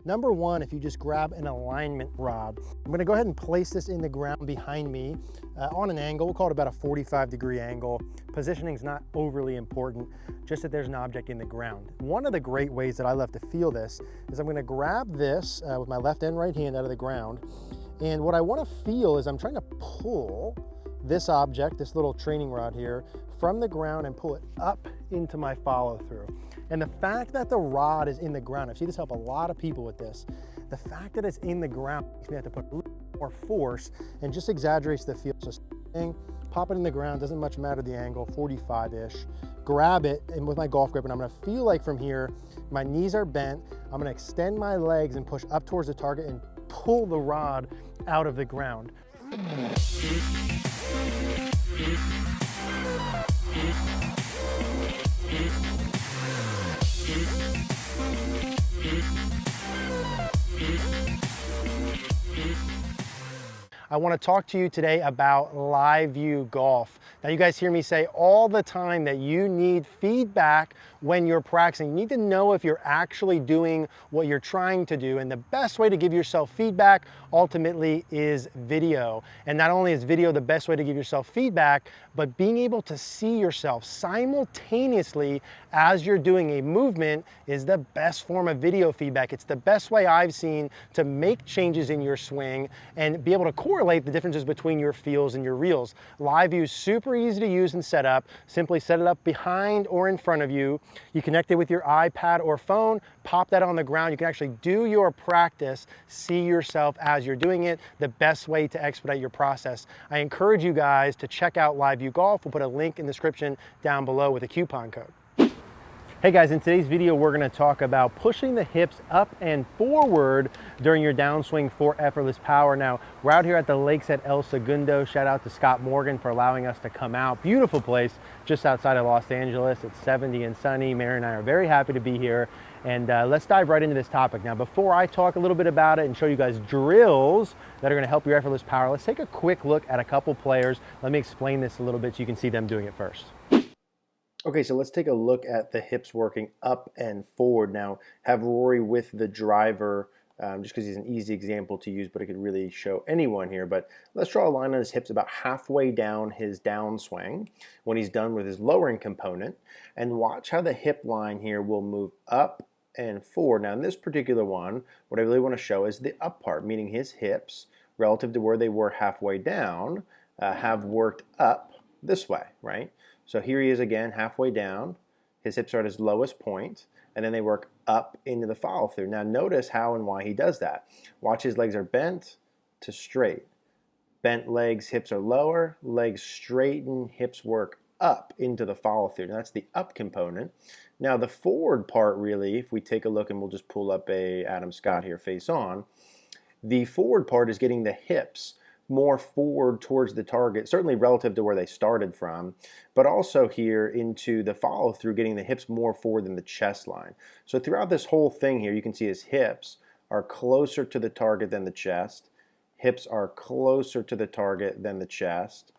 Number one, if you just grab an alignment rod, I'm gonna go ahead and place this in the ground behind me on an angle. We'll call it about a 45-degree angle. Positioning is not overly important, just that there's an object in the ground. One of the great ways that I love to feel this is I'm gonna grab this with my left and right hand out of the ground. And what I wanna feel is I'm trying to pull this object, this little training rod here, from the ground and pull it up into my follow through. And the fact that the rod is in the ground, I've seen this help a lot of people with this, the fact that it's in the ground makes me have to put a little more force and just exaggerates the feel. So pop it in the ground, doesn't much matter the angle, 45-ish, grab it and with my golf grip, and I'm gonna feel like from here, my knees are bent, I'm gonna extend my legs and push up towards the target and pull the rod out of the ground. I want to talk to you today about live view golf. Now you guys hear me say all the time that you need feedback when you're practicing. You need to know if you're actually doing what you're trying to do, and the best way to give yourself feedback ultimately is video. And not only is video the best way to give yourself feedback, but being able to see yourself simultaneously as you're doing a movement is the best form of video feedback. It's the best way I've seen to make changes in your swing and be able to correlate the differences between your feels and your reels. Live view is super easy to use and set up. Simply set it up behind or in front of you. You connect it with your iPad or phone, pop that on the ground. You can actually do your practice, see yourself as you're doing it, the best way to expedite your process. I encourage you guys to check out Live View Golf. We'll put a link in the description down below with a coupon code. Hey guys, in today's video, we're gonna talk about pushing the hips up and forward during your downswing for effortless power. Now, we're out here at the lakes at El Segundo. Shout out to Scott Morgan for allowing us to come out. Beautiful place just outside of Los Angeles. It's 70 and sunny. Mary and I are very happy to be here. And let's dive right into this topic. Now, before I talk a little bit about it and show you guys drills that are gonna help your effortless power, let's take a quick look at a couple players. Let me explain this a little bit so you can see them doing it first. Okay, so let's take a look at the hips working up and forward. Now, have Rory with the driver, just because he's an easy example to use, but it could really show anyone here. But let's draw a line on his hips about halfway down his downswing when he's done with his lowering component. And watch how the hip line here will move up and forward. Now, in this particular one, what I really want to show is the up part, meaning his hips, relative to where they were halfway down, have worked up this way, right? So here he is again, halfway down. His hips are at his lowest point, and then they work up into the follow through. Now notice how and why he does that. Watch, his legs are bent to straight. Bent legs, hips are lower, legs straighten, hips work up into the follow through. Now that's the up component. Now the forward part really, if we take a look, and we'll just pull up a Adam Scott here face on, the forward part is getting the hips more forward towards the target, certainly relative to where they started from, but also here into the follow through, getting the hips more forward than the chest line. So throughout this whole thing here, you can see his hips are closer to the target than the chest, hips are closer to the target than the chest,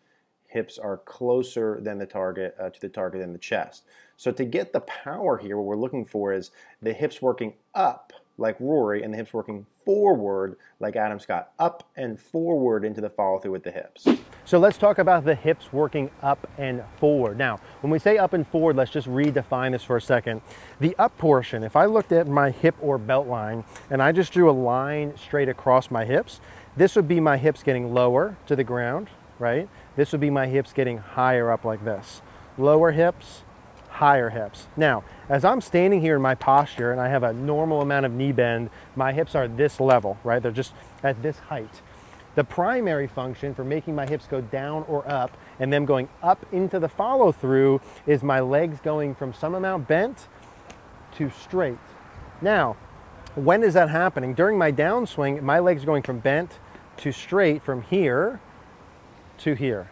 hips are closer than the target to the target than the chest. So to get the power here, what we're looking for is the hips working up like Rory and the hips working forward like Adam Scott, up and forward into the follow through with the hips. So let's talk about the hips working up and forward. Now, when we say up and forward, let's just redefine this for a second. The up portion, if I looked at my hip or belt line and I just drew a line straight across my hips, this would be my hips getting lower to the ground, right? This would be my hips getting higher up like this. Lower hips, higher hips. Now, as I'm standing here in my posture and I have a normal amount of knee bend, my hips are this level, right? They're just at this height. The primary function for making my hips go down or up and them going up into the follow through is my legs going from some amount bent to straight. Now, when is that happening? During my downswing, my legs are going from bent to straight from here to here.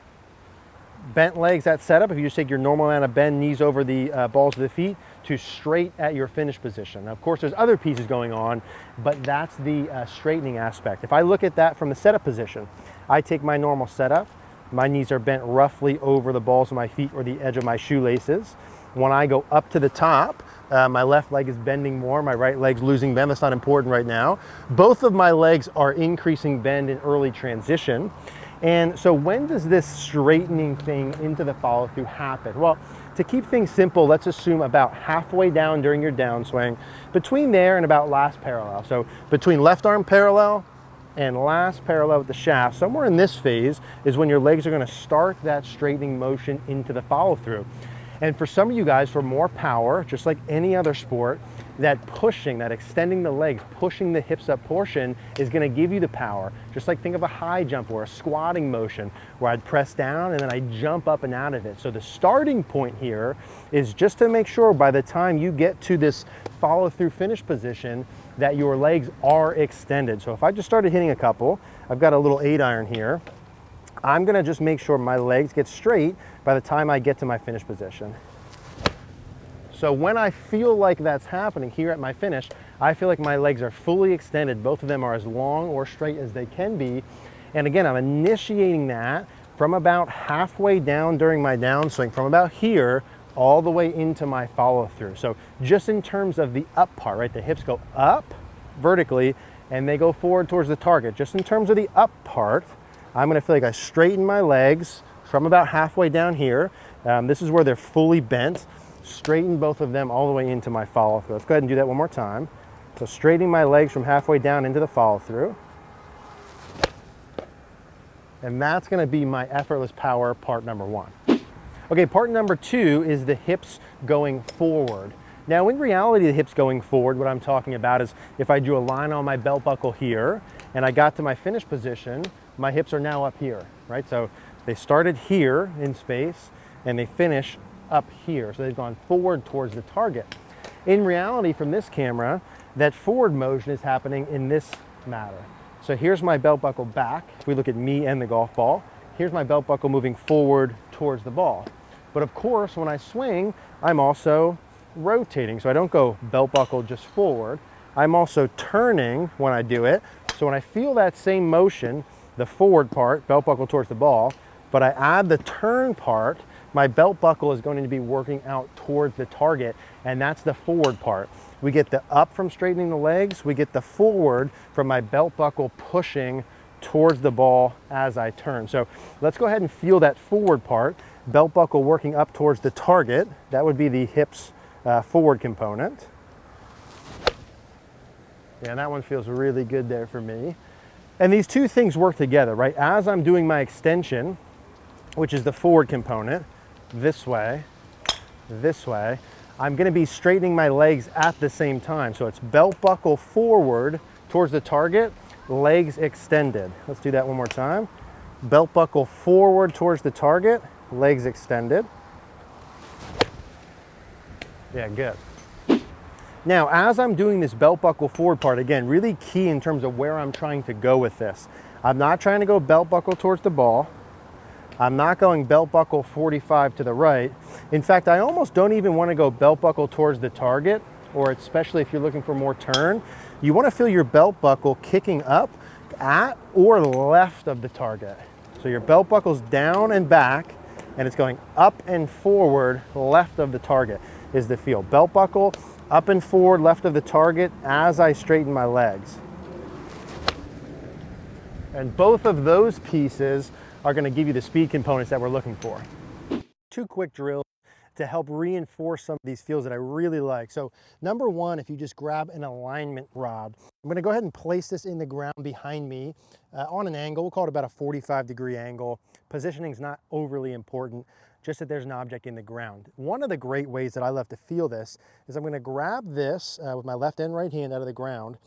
Bent legs at setup, if you just take your normal amount of bend, knees over the balls of the feet, to straight at your finish position. Now, of course, there's other pieces going on, but that's the straightening aspect. If I look at that from the setup position, I take my normal setup, my knees are bent roughly over the balls of my feet or the edge of my shoelaces. When I go up to the top, My left leg is bending more, my right leg's losing bend. That's not important right now. Both of my legs are increasing bend in early transition. And so when does this straightening thing into the follow through happen? Well, to keep things simple, let's assume about halfway down during your downswing, between there and about last parallel. So between left arm parallel and last parallel with the shaft, somewhere in this phase is when your legs are going to start that straightening motion into the follow through. And for some of you guys, for more power, just like any other sport, that pushing, that extending the legs, pushing the hips up portion is going to give you the power. Just like think of a high jump or a squatting motion where I'd press down and then I jump up and out of it. So the starting point here is just to make sure by the time you get to this follow through finish position that your legs are extended. So if I just started hitting a couple, I've got a little 8-iron here. I'm going to just make sure my legs get straight by the time I get to my finish position. So when I feel like that's happening here at my finish, I feel like my legs are fully extended. Both of them are as long or straight as they can be. And again, I'm initiating that from about halfway down during my downswing, from about here all the way into my follow through. So just in terms of the up part, right? The hips go up vertically and they go forward towards the target. Just in terms of the up part, I'm gonna feel like I straighten my legs from about halfway down here. This is where they're fully bent. Straighten both of them all the way into my follow through. Let's go ahead and do that one more time. So straightening my legs from halfway down into the follow through. And that's gonna be my effortless power part number 1. Okay, part number 2 is the hips going forward. Now in reality, the hips going forward, what I'm talking about is if I drew a line on my belt buckle here and I got to my finish position, my hips are now up here, right? So they started here in space and they finish up here. So they've gone forward towards the target. In reality, from this camera, that forward motion is happening in this manner. So here's my belt buckle back. If we look at me and the golf ball, here's my belt buckle moving forward towards the ball. But of course, when I swing, I'm also rotating. So I don't go belt buckle just forward. I'm also turning when I do it. So when I feel that same motion, the forward part, belt buckle towards the ball, but I add the turn part, my belt buckle is going to be working out towards the target, and that's the forward part. We get the up from straightening the legs, we get the forward from my belt buckle pushing towards the ball as I turn. So let's go ahead and feel that forward part, belt buckle working up towards the target. That would be the hips forward component. Yeah, that one feels really good there for me. And these two things work together, right? As I'm doing my extension, which is the forward component, this way, I'm gonna be straightening my legs at the same time. So it's belt buckle forward towards the target, legs extended. Let's do that one more time. Belt buckle forward towards the target, legs extended. Yeah, good. Now, as I'm doing this belt buckle forward part, again, really key in terms of where I'm trying to go with this. I'm not trying to go belt buckle towards the ball. I'm not going belt buckle 45 to the right. In fact, I almost don't even want to go belt buckle towards the target, or especially if you're looking for more turn. You want to feel your belt buckle kicking up at or left of the target. So your belt buckle's down and back, and it's going up and forward left of the target is the feel. Belt buckle up and forward left of the target as I straighten my legs. And both of those pieces are going to give you the speed components that we're looking for. 2 quick drills to help reinforce some of these feels that I really like. So number 1, if you just grab an alignment rod, I'm going to go ahead and place this in the ground behind me on an angle. We'll call it about a 45-degree angle. Positioning is not overly important, just that there's an object in the ground. One of the great ways that I love to feel this is I'm going to grab this with my left and right hand out of the ground.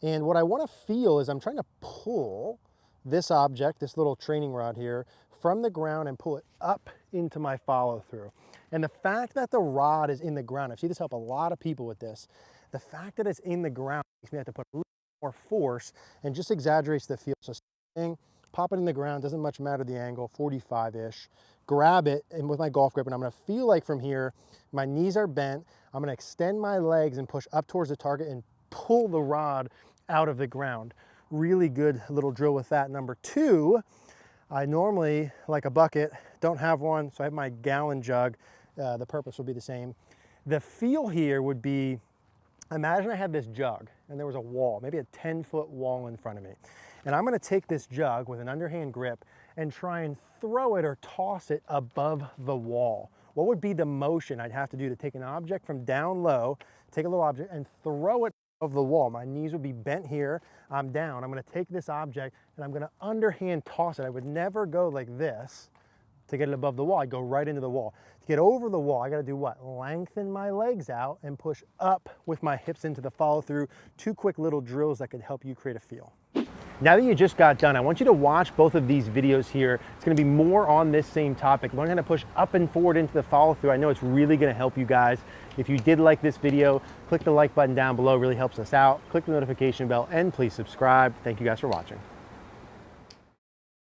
And what I want to feel is I'm trying to pull this object, this little training rod here, from the ground and pull it up into my follow through. And the fact that the rod is in the ground, I've seen this help a lot of people with this. The fact that it's in the ground makes me have to put a little more force and just exaggerates the feel. So pop it in the ground, doesn't much matter the angle, 45-ish. Grab it and with my golf grip, and I'm gonna feel like from here, my knees are bent. I'm gonna extend my legs and push up towards the target and pull the rod out of the ground. Really good little drill with that. Number 2, I normally, like a bucket, don't have one, so I have my gallon jug. The purpose will be the same. The feel here would be, imagine I had this jug and there was a wall, maybe a 10-foot wall in front of me. And I'm gonna take this jug with an underhand grip and try and throw it or toss it above the wall. What would be the motion I'd have to do to take an object from down low, take a little object and throw it above the wall? My knees would be bent here, I'm down. I'm gonna take this object and I'm gonna underhand toss it. I would never go like this to get it above the wall. I'd go right into the wall. To get over the wall, I gotta do what? Lengthen my legs out and push up with my hips into the follow through. 2 quick little drills that could help you create a feel. Now that you just got done, I want you to watch both of these videos here. It's gonna be more on this same topic. Learn how to push up and forward into the follow through. I know it's really gonna help you guys. If you did like this video, click the like button down below, it really helps us out. Click the notification bell and please subscribe. Thank you guys for watching.